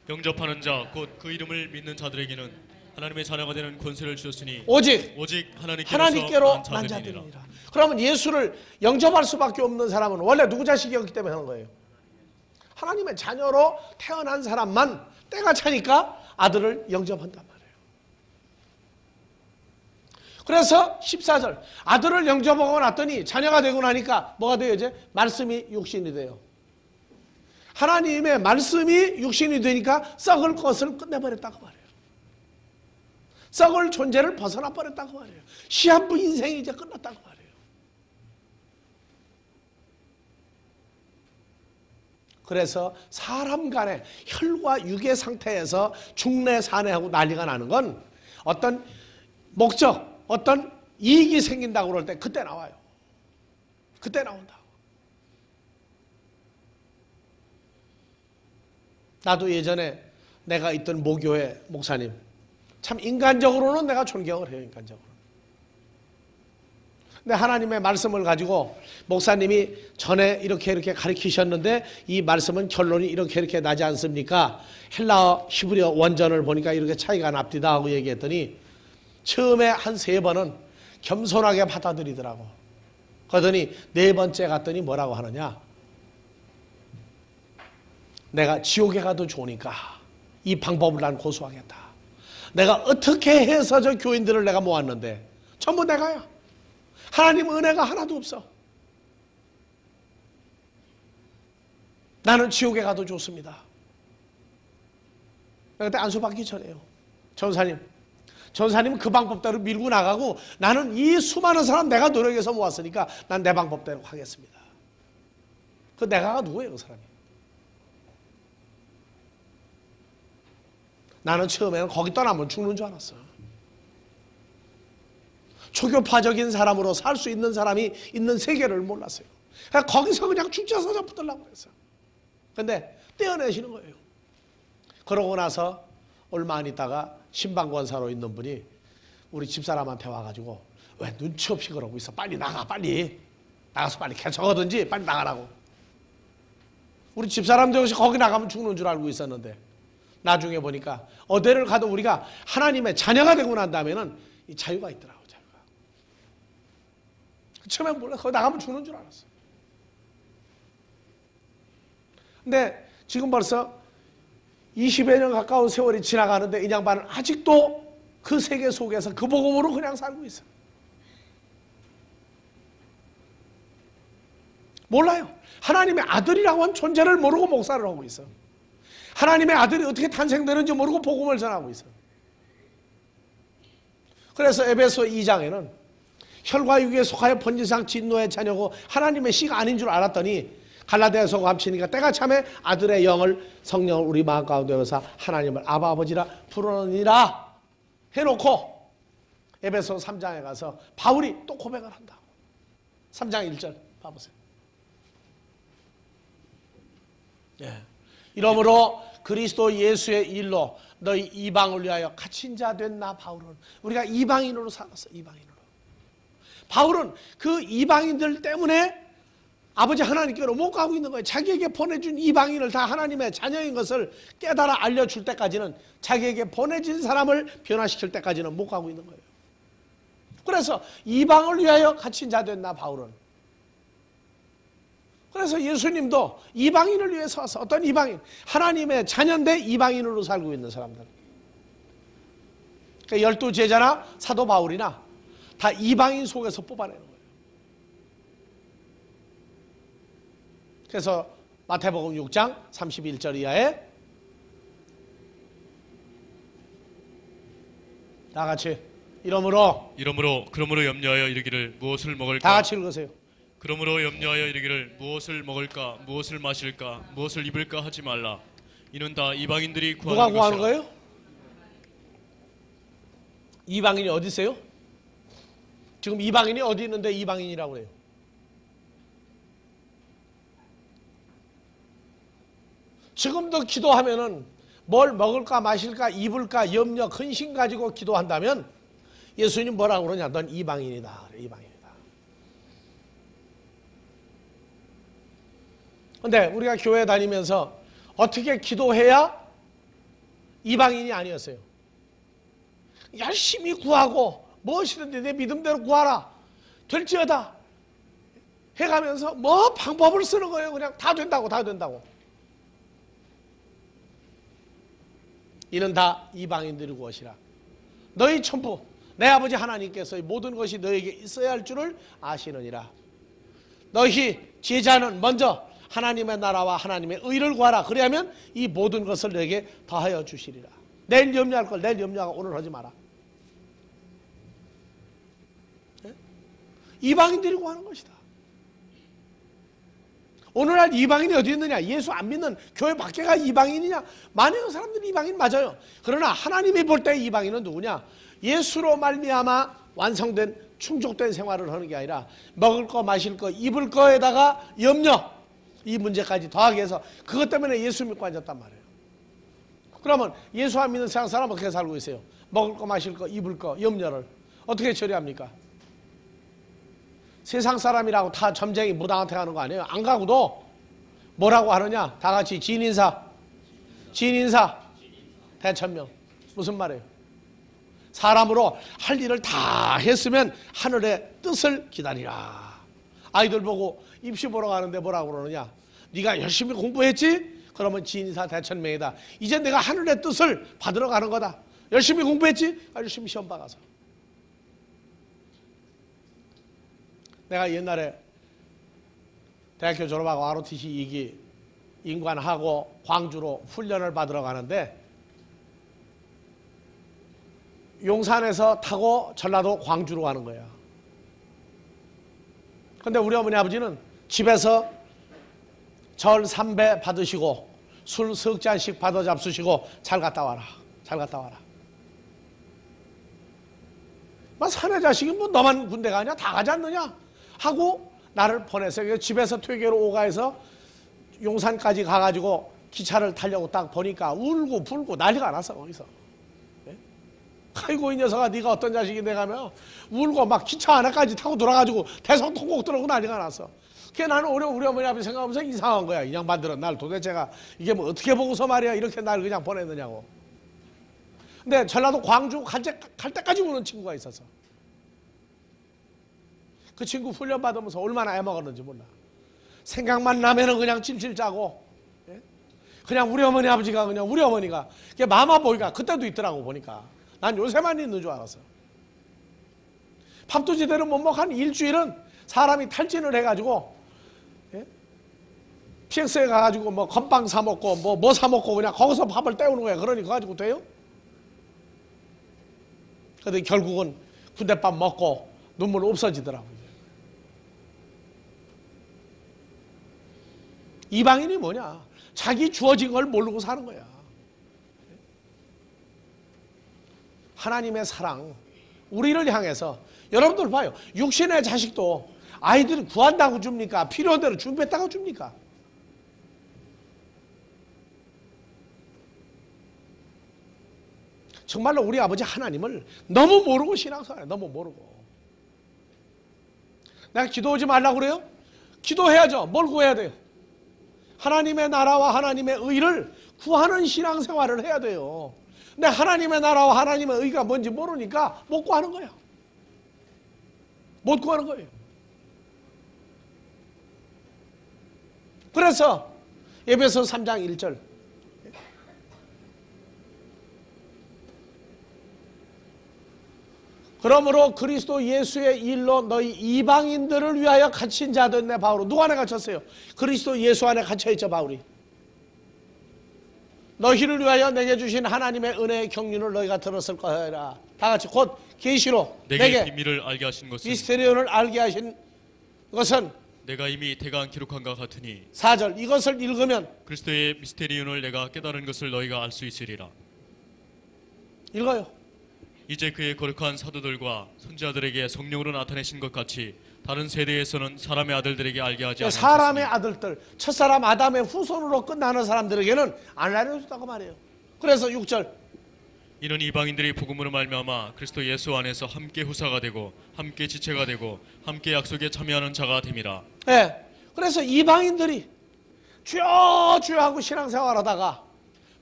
영접하는 자, 곧 그 이름을 믿는 자들에게는 하나님의 자녀가 되는 권세를 주셨으니 오직 하나님께로 난 자들이니라. 그러면 예수를 영접할 수밖에 없는 사람은 원래 누구 자식이었기 때문에 하는 거예요. 하나님의 자녀로 태어난 사람만 때가 차니까 아들을 영접한단 말이에요. 그래서 14절 아들을 영접하고 났더니 자녀가 되고 나니까 뭐가 돼요? 이제 말씀이 육신이 돼요. 하나님의 말씀이 육신이 되니까 썩을 것을 끝내버렸다고 말이에요. 썩을 존재를 벗어나 버렸다고 말이에요. 시한부 인생이 이제 끝났다고 말이에요. 그래서 사람 간의 혈과 육의 상태에서 중내 산해하고 난리가 나는 건 어떤 목적, 어떤 이익이 생긴다고 그럴 때 그때 나와요. 그때 나온다고. 나도 예전에 내가 있던 모교회 목사님 참 인간적으로는 내가 존경을 해요. 인간적으로. 근데 하나님의 말씀을 가지고 목사님이 전에 이렇게 가르치셨는데 이 말씀은 결론이 이렇게 나지 않습니까? 헬라어 히브리어 원전을 보니까 이렇게 차이가 납디다 하고 얘기했더니 처음에 한 3번은 겸손하게 받아들이더라고. 그러더니 4번째 갔더니 뭐라고 하느냐? 내가 지옥에 가도 좋으니까 이 방법을 난 고수하겠다. 내가 어떻게 해서 저 교인들을 내가 모았는데 전부 내가야. 하나님 은혜가 하나도 없어. 나는 지옥에 가도 좋습니다. 그때 안수받기 전에요. 전사님은 그 방법대로 밀고 나가고 나는 이 수많은 사람 내가 노력해서 모았으니까 난 내 방법대로 하겠습니다. 그 내가가 누구예요, 그 사람이? 나는 처음에는 거기 떠나면 죽는 줄 알았어. 초교파적인 사람으로 살 수 있는 사람이 있는 세계를 몰랐어요. 거기서 그냥 죽자서자 붙으려고 그랬어요. 근데 떼어내시는 거예요. 그러고 나서 얼마 안 있다가 신방권사로 있는 분이 우리 집사람한테 와가지고 왜 눈치 없이 그러고 있어. 빨리 나가, 빨리. 나가서 빨리 개척하든지 빨리 나가라고. 우리 집사람도 역시 거기 나가면 죽는 줄 알고 있었는데 나중에 보니까 어디를 가도 우리가 하나님의 자녀가 되고 난 다음에는 이 자유가 있더라고. 자유가. 처음엔 몰라. 거기 나가면 죽는 줄 알았어. 근데 지금 벌써 20여 년 가까운 세월이 지나가는데 이 양반은 아직도 그 세계 속에서 그 복음으로 그냥 살고 있어. 몰라요. 하나님의 아들이라고 한 존재를 모르고 목사를 하고 있어. 하나님의 아들이 어떻게 탄생되는지 모르고 복음을 전하고 있어. 그래서 에베소 2장에는 혈과 육에 속하여 본질상 진노의 자녀고 하나님의 씨가 아닌 줄 알았더니 갈라디아서 감치니까 때가 참에 아들의 영을 성령을 우리 마음 가운데 오사 하나님을 아바 아버지라 부르느니라 해놓고 에베소 3장에 가서 바울이 또 고백을 한다고. 3장 1절 봐보세요. 예. 이러므로 그리스도 예수의 일로 너희 이방을 위하여 갇힌 자 된 나 바울은 우리가 이방인으로 살았어. 이방인으로. 바울은 그 이방인들 때문에 아버지 하나님께로 못 가고 있는 거예요. 자기에게 보내준 이방인을 다 하나님의 자녀인 것을 깨달아 알려줄 때까지는, 자기에게 보내진 사람을 변화시킬 때까지는 못 가고 있는 거예요. 그래서 이방을 위하여 갇힌 자 된 나 바울은, 그래서 예수님도 이방인을 위해서 와서, 어떤 이방인, 하나님의 자녀인데 이방인으로 살고 있는 사람들, 그러니까 12제자나 사도 바울이나 다 이방인 속에서 뽑아내는 거예요. 그래서 마태복음 6장 31절 이하에 다 같이 그러므로 염려하여 이르기를 무엇을 먹을까? 다 같이 읽으세요. 그러므로 염려하여 이르기를 무엇을 먹을까, 무엇을 마실까, 무엇을 입을까 하지 말라. 이는 다 이방인들이 구하는 누가 구하는 것이라. 거예요? 이방인이 어디 있어요? 지금 이방인이 어디 있는데 이방인이라고 그래요? 지금도 기도하면은 뭘 먹을까 마실까 입을까 염려 근심 가지고 기도한다면 예수님 뭐라고 그러냐? 넌 이방인이다. 그래, 이방인이다. 근데 우리가 교회 다니면서 어떻게 기도해야 이방인이 아니었어요? 열심히 구하고 무엇이든지 내 믿음대로 구하라, 될지어다 해가면서 뭐 방법을 쓰는 거예요. 그냥 다 된다고, 다 된다고. 이는 다 이방인들이 구하시라. 너희 천부 내 아버지 하나님께서 모든 것이 너에게 있어야 할 줄을 아시느니라. 너희 제자는 먼저 하나님의 나라와 하나님의 의를 구하라. 그래야면 이 모든 것을 너에게 더하여 주시리라. 내일 염려할 걸 내일 염려하고 오늘 하지 마라. 네? 이방인들이 구하는 것이다. 오늘날 이방인이 어디 있느냐? 예수 안 믿는 교회 밖에가 이방인이냐? 많은 사람들이 이방인 맞아요. 그러나 하나님이 볼 때 이방인은 누구냐? 예수로 말미암아 완성된 충족된 생활을 하는 게 아니라 먹을 거 마실 거 입을 거에다가 염려, 이 문제까지 더하게 해서 그것 때문에 예수 믿고 앉았단 말이에요. 그러면 예수 안 믿는 세상 사람 어떻게 살고 있어요? 먹을 거 마실 거 입을 거 염려를 어떻게 처리합니까? 세상 사람이라고 다 점쟁이 무당한테 가는 거 아니에요? 안 가고도 뭐라고 하느냐? 다 같이 진인사 대천명. 무슨 말이에요? 사람으로 할 일을 다 했으면 하늘의 뜻을 기다리라. 아이들 보고 입시 보러 가는데 뭐라고 그러느냐? 네가 열심히 공부했지? 그러면 진인사 대천명이다. 이제 내가 하늘의 뜻을 받으러 가는 거다. 열심히 공부했지? 열심히 시험 봐가서. 내가 옛날에 대학교 졸업하고 ROTC 2기 인관하고 광주로 훈련을 받으러 가는데 용산에서 타고 전라도 광주로 가는 거야. 근데 우리 어머니 아버지는 집에서 절 3배 받으시고 술 석 잔씩 받아 잡수시고 잘 갔다 와라. 잘 갔다 와라. 막 사내 자식이 뭐 너만 군대 가냐? 다 가지 않느냐? 하고 나를 보내서 집에서 퇴계로 오가해서 용산까지 가가지고 기차를 타려고 딱 보니까 울고 불고 난리가 났어 거기서. 네? 아이고 이 녀석아 네가 어떤 자식인데 가면 울고 막 기차 하나까지 타고 돌아가지고 대성통곡 들어오고 난리가 났어. 그게 나는 우리 어머니 앞에 생각하면서 이상한 거야. 이 양반들은 날 도대체가 이게 뭐 어떻게 보고서 말이야 이렇게 날 그냥 보냈느냐고. 근데 전라도 광주 갈 때까지 우는 친구가 있었어. 그 친구 훈련 받으면서 얼마나 애먹었는지 몰라. 생각만 나면은 그냥 찔찔 짜고, 예? 그냥 우리 어머니 아버지가 그냥 우리 어머니가 마마 보이가 그때도 있더라고 보니까. 난 요새만 있는 줄 알았어. 밥도 제대로 못 먹고 한 일주일은 사람이 탈진을 해가지고, 예? PX에 가가지고 뭐 건빵 사 먹고 뭐 사 먹고 그냥 거기서 밥을 때우는 거야. 그러니 그거 가지고 돼요? 근데 결국은 군대밥 먹고 눈물 없어지더라고요. 이방인이 뭐냐? 자기 주어진 걸 모르고 사는 거야. 하나님의 사랑, 우리를 향해서 여러분들 봐요. 육신의 자식도 아이들이 구한다고 줍니까? 필요한 대로 준비했다고 줍니까? 정말로 우리 아버지 하나님을 너무 모르고 신앙생활해. 너무 모르고. 내가 기도하지 말라고 그래요? 기도해야죠. 뭘 구해야 돼요? 하나님의 나라와 하나님의 의를 구하는 신앙생활을 해야 돼요. 근데 하나님의 나라와 하나님의 의가 뭔지 모르니까 못 구하는 거야. 못 구하는 거예요. 그래서 에베소 3장 1절 그러므로 그리스도 예수의 일로 너희 이방인들을 위하여 갇힌 자들 내 바울은 누구 안에 갇혔어요? 그리스도 예수 안에 갇혀있죠 바울이. 너희를 위하여 내게 주신 하나님의 은혜의 경륜을 너희가 들었을 거라. 다 같이 곧 계시로 내게 비밀을 알게 하신 것은 미스테리온을 알게 하신 것은 내가 이미 대강 기록한 것 같으니 4절 이것을 읽으면 그리스도의 미스테리온을 내가 깨달은 것을 너희가 알 수 있으리라. 읽어요. 이제 그의 거룩한 사도들과 선지자들에게 성령으로 나타내신 것 같이 다른 세대에서는 사람의 아들들에게 알게 하지 않았으니 사람의 아들들, 첫사람 아담의 후손으로 끝나는 사람들에게는 안 알려줬다고 말해요. 그래서 6절 이는 이방인들이 복음으로 말미암아 그리스도 예수 안에서 함께 후사가 되고 함께 지체가 되고 함께 약속에 참여하는 자가 됨이라. 네, 그래서 이방인들이 주여 주여 하고 신앙생활하다가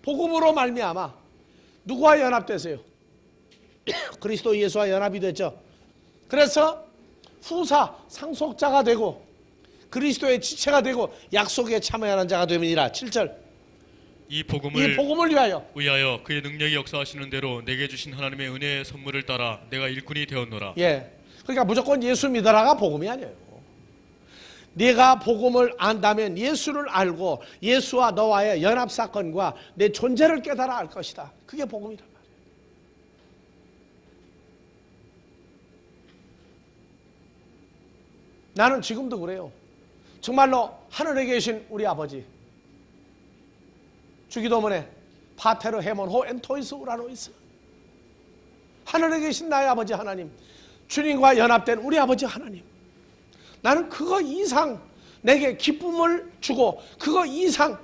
복음으로 말미암아 누구와 연합되세요? 그리스도 예수와 연합이 됐죠. 그래서 후사 상속자가 되고 그리스도의 지체가 되고 약속에 참여하는 자가 됨이니라. 7절 이 복음을 위하여 그의 능력이 역사하시는 대로 내게 주신 하나님의 은혜의 선물을 따라 내가 일꾼이 되었노라. 예, 그러니까 무조건 예수 믿어라가 복음이 아니에요. 네가 복음을 안다면 예수를 알고 예수와 너와의 연합사건과 내 존재를 깨달아 알 것이다. 그게 복음이란 말이에요. 나는 지금도 그래요. 정말로 하늘에 계신 우리 아버지 주기도문에 파테르 헤몬호 엔토이스우라노이스 하늘에 계신 나의 아버지 하나님 주님과 연합된 우리 아버지 하나님 나는 그거 이상 내게 기쁨을 주고 그거 이상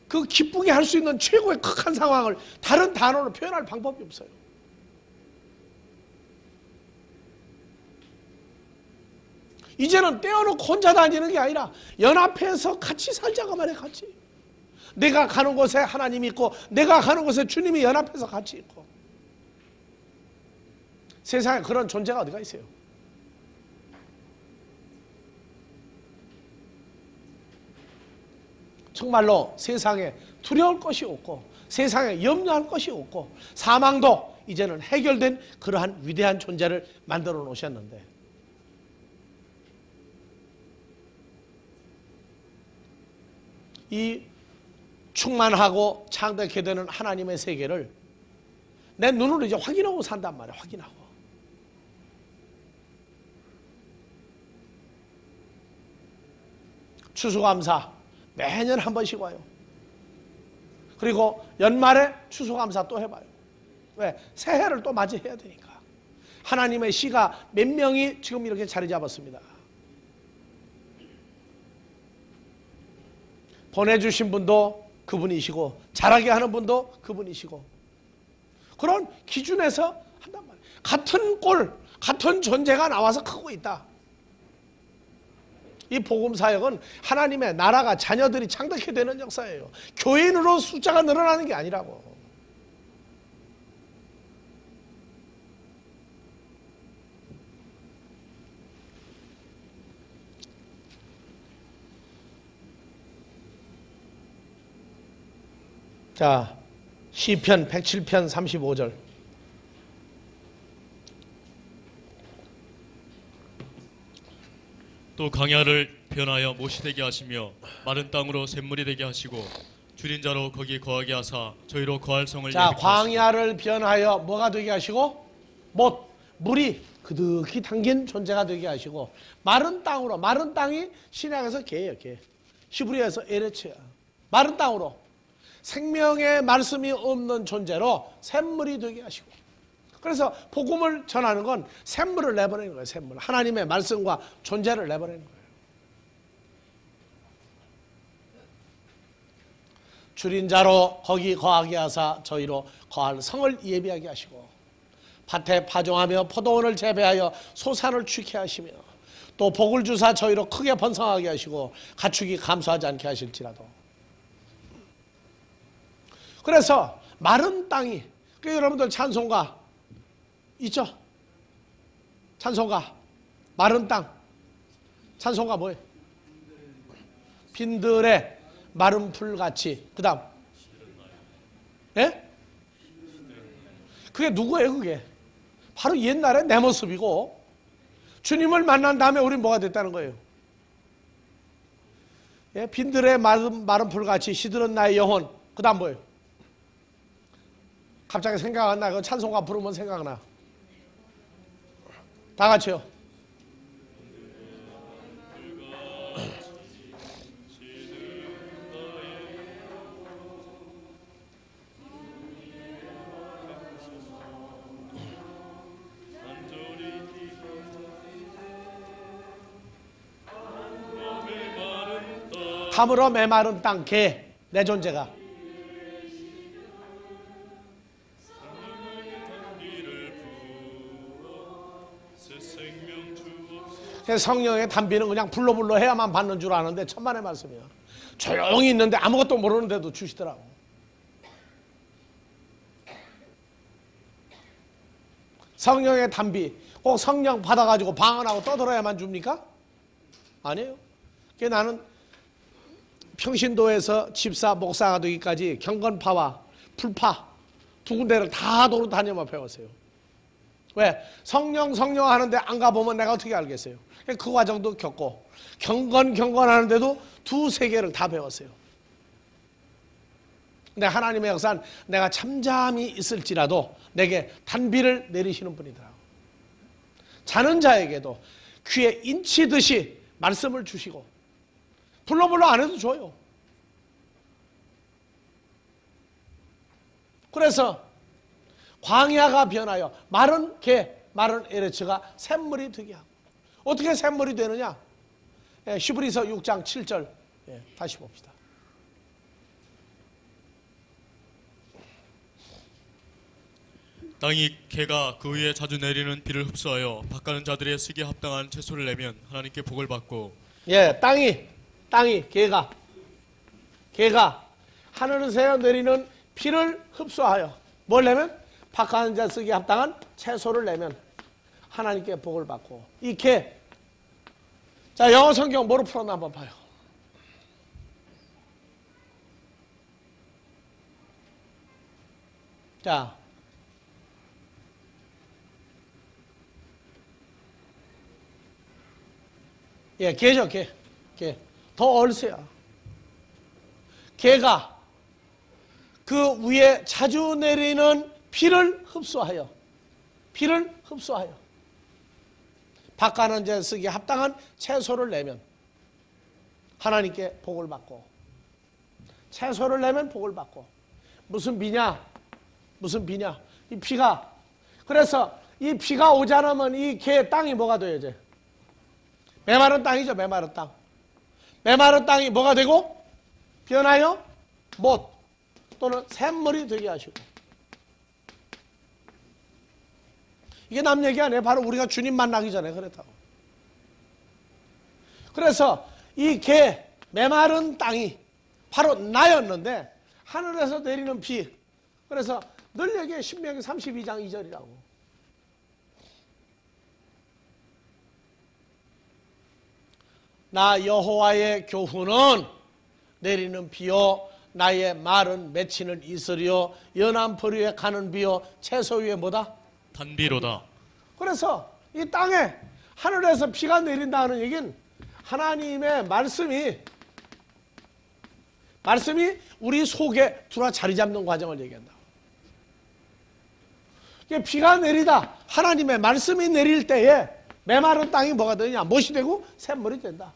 그 기쁘게 할 수 있는 최고의 극한 상황을 다른 단어로 표현할 방법이 없어요. 이제는 떼어놓고 혼자 다니는 게 아니라 연합해서 같이 살자고 말해. 같이 내가 가는 곳에 하나님이 있고 내가 가는 곳에 주님이 연합해서 같이 있고. 세상에 그런 존재가 어디가 있어요? 정말로 세상에 두려울 것이 없고 세상에 염려할 것이 없고 사망도 이제는 해결된 그러한 위대한 존재를 만들어 놓으셨는데 이 충만하고 창대케 되는 하나님의 세계를 내 눈으로 이제 확인하고 산단 말이야. 확인하고. 추수감사 매년 한 번씩 와요. 그리고 연말에 추수감사 또 해봐요. 왜? 새해를 또 맞이해야 되니까. 하나님의 씨가 몇 명이 지금 이렇게 자리 잡았습니다. 보내주신 분도 그분이시고 자라게 하는 분도 그분이시고 그런 기준에서 한단 말이에요. 같은 꼴, 같은 존재가 나와서 크고 있다. 이 복음사역은 하나님의 나라가 자녀들이 창대케 되는 역사예요. 교인으로 숫자가 늘어나는 게 아니라고. 자, 시편 107편 35절. 또 광야를 변하여 못이 되게 하시며 마른 땅으로 샘물이 되게 하시고 줄인 자로 거기 거하게 하사 저희로 거할 성을 자, 예비케 하시고 광야를 변하여 뭐가 되게 하시고 못, 물이 그득히 담긴 존재가 되게 하시고 마른 땅으로, 마른 땅이 신약에서 개예요, 개. 히브리어에서 에레츠야. 마른 땅으로 생명의 말씀이 없는 존재로 샘물이 되게 하시고 그래서 복음을 전하는 건 샘물을 내보내는 거예요. 샘물. 하나님의 말씀과 존재를 내보내는 거예요. 줄인 자로 거기 거하게 하사 저희로 거할 성을 예비하게 하시고 밭에 파종하며 포도원을 재배하여 소산을 취케 하시며 또 복을 주사 저희로 크게 번성하게 하시고 가축이 감소하지 않게 하실지라도. 그래서 마른 땅이 여러분들 찬송가 있죠? 찬송가 마른 땅 찬송가 뭐예요? 빈들에 마른 풀같이. 그 다음 예? 그게 누구예요? 그게 바로 옛날에 내 모습이고 주님을 만난 다음에 우린 뭐가 됐다는 거예요? 예? 빈들에 마른 풀같이 시들은 나의 영혼. 그 다음 뭐예요? 갑자기 생각 안 나. 그 찬송가 부르면 생각나. 다 같이요. 감으로 메마른 땅, 개, 내 존재가. 성령의 단비는 그냥 불러불러 해야만 받는 줄 아는데 천만의 말씀이야. 조용히 있는데 아무것도 모르는데도 주시더라고. 성령의 단비 꼭 성령 받아가지고 방언하고 떠들어야만 줍니까? 아니에요. 그게 나는 평신도에서 집사 목사가 되기까지 경건파와 풀파 두 군데를 다 도로 다녀만 배웠어요. 왜? 성령 하는데 안 가보면 내가 어떻게 알겠어요? 그 과정도 겪고 경건 하는데도 두세 개를 다 배웠어요. 근데 하나님의 역사는 내가 잠잠히 있을지라도 내게 단비를 내리시는 분이더라. 자는 자에게도 귀에 인치듯이 말씀을 주시고 불러 안 해도 줘요. 그래서 광야가 변하여 마른 개, 마른 에레츠가 샘물이 되게 하고. 어떻게 샘물이 되느냐? 히브리서 6장 7절 다시 봅시다. 땅이 개가 그 위에 자주 내리는 비를 흡수하여 밭가는 자들의 쓰기에 합당한 채소를 내면 하나님께 복을 받고. 예, 땅이 개가 하늘에서 내리는 비를 흡수하여 뭘 내면? 밭가는 자 쓰기에 합당한 채소를 내면 하나님께 복을 받고. 이 개. 자, 영어 성경 뭐로 풀었나 한번 봐요. 자, 예, 개죠, 개. 더 얼세야. 개가 그 위에 자주 내리는 비를 흡수하여 밭가는 자 쓰기에 합당한 채소를 내면 하나님께 복을 받고. 채소를 내면 복을 받고. 무슨 비냐? 이 비가. 그래서 이 비가 오지 않으면 이 개 땅이 뭐가 돼요, 이제? 메마른 땅이죠, 메마른 땅. 메마른 땅이 뭐가 되고? 변하여 못 또는 샘물이 되게 하시고. 이게 남 얘기 아니에요. 바로 우리가 주님 만나기 전에 그랬다고. 그래서 이 개, 메마른 땅이 바로 나였는데 하늘에서 내리는 비. 그래서 늘 얘기해 신명기 32장 2절이라고. 나 여호와의 교훈은 내리는 비요 나의 말은 맺히는 이슬이요 연한 풀 위에 가는 비요 채소 위에 뭐다? 단비로다. 그래서 이 땅에 하늘에서 비가 내린다는 얘기는 하나님의 말씀이 우리 속에 들어와 자리 잡는 과정을 얘기한다. 비가 내리다 하나님의 말씀이 내릴 때에 메마른 땅이 뭐가 되느냐? 못이 되고 샘물이 된다.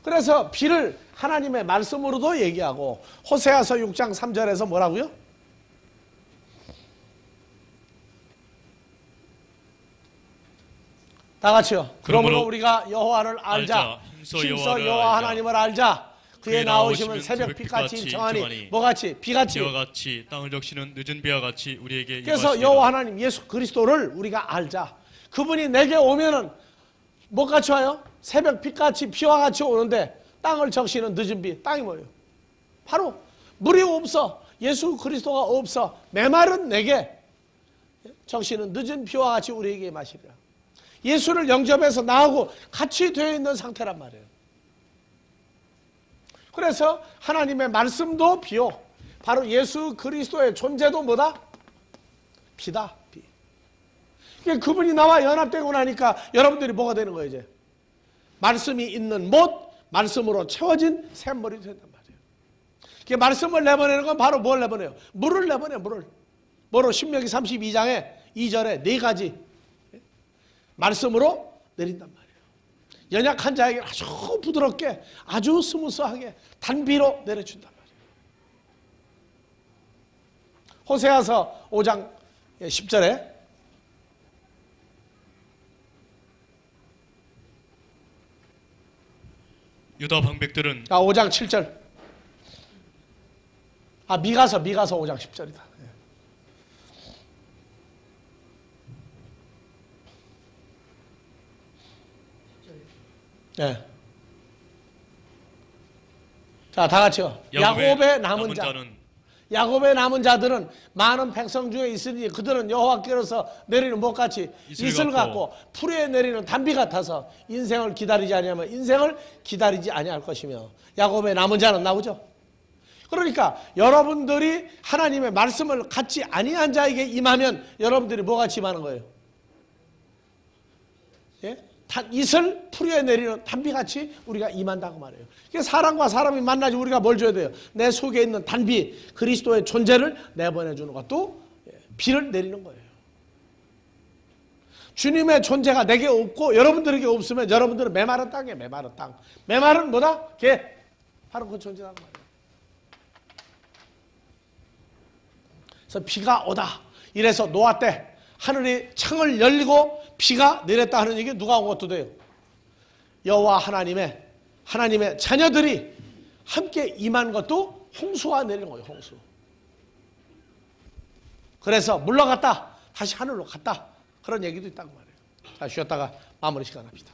그래서 비를 하나님의 말씀으로도 얘기하고 호세아서 6장 3절에서 뭐라고요? 다 같이요. 그러므로 우리가 여호와를 알자. 힘써 여호와 하나님을 알자. 그의 나오시면 새벽 빛같이 정하니 뭐같이? 비같이. 비와 같이 땅을 적시는 늦은 비와 같이 우리에게 그래서 여호와 하나님 예수 그리스도를 우리가 알자. 그분이 내게 오면은 뭐같이 와요? 새벽 빛같이 비와 같이 오는데 땅을 적시는 늦은 비. 땅이 뭐예요? 바로 물이 없어. 예수 그리스도가 없어. 메마른 내게 적시는 늦은 비와 같이 우리에게 마시리라. 예수를 영접해서 나하고 같이 되어 있는 상태란 말이에요. 그래서 하나님의 말씀도 비요. 바로 예수 그리스도의 존재도 뭐다? 비다. 비. 그분이 나와 연합되고 나니까 여러분들이 뭐가 되는 거예요, 이제? 말씀이 있는 못, 말씀으로 채워진 샘물이 된단 말이에요. 말씀을 내보내는 건 바로 뭘 내보내요? 물을 내보내요, 물을. 뭐로? 신명기 32장에 2절에 4가지 말씀으로 내린단 말이에요. 연약한 자에게 아주 부드럽게, 아주 스무스하게 단비로 내려준단 말이에요. 호세아서 5장 10절에 유다 방백들은 5장 7절. 미가서 5장 10절이다. 네. 자, 다 같이요. 야곱의 남은 자는 야곱의 남은 자들은 많은 백성 중에 있으니 그들은 여호와께로서 내리는 못같이 이슬 같고 풀에 내리는 단비 같아서 인생을 기다리지 아니하면 인생을 기다리지 아니할 것이며 야곱의 남은 자는 나오죠. 그러니까 여러분들이 하나님의 말씀을 갖지 아니한 자에게 임하면 여러분들이 뭐같이 임하는 거예요? 예? 이슬 풀에 내리는 단비같이 우리가 임한다고 말해요. 사람과 사람이 만나지 우리가 뭘 줘야 돼요? 내 속에 있는 단비 그리스도의 존재를 내보내주는 것도 비를 내리는 거예요. 주님의 존재가 내게 없고 여러분들에게 없으면 여러분들은 메마른 땅이에요. 메마른 땅. 메마른 뭐다? 바로 그 존재라는 말이에요. 그래서 비가 오다. 이래서 노아 때 하늘이 창을 열고 비가 내렸다 하는 얘기 누가 온 것도 돼요? 여호와 하나님의 자녀들이 함께 임한 것도 홍수가 내리는 거예요. 홍수. 그래서 물러갔다. 다시 하늘로 갔다. 그런 얘기도 있다고 말해요. 자, 쉬었다가 마무리 시간 합시다.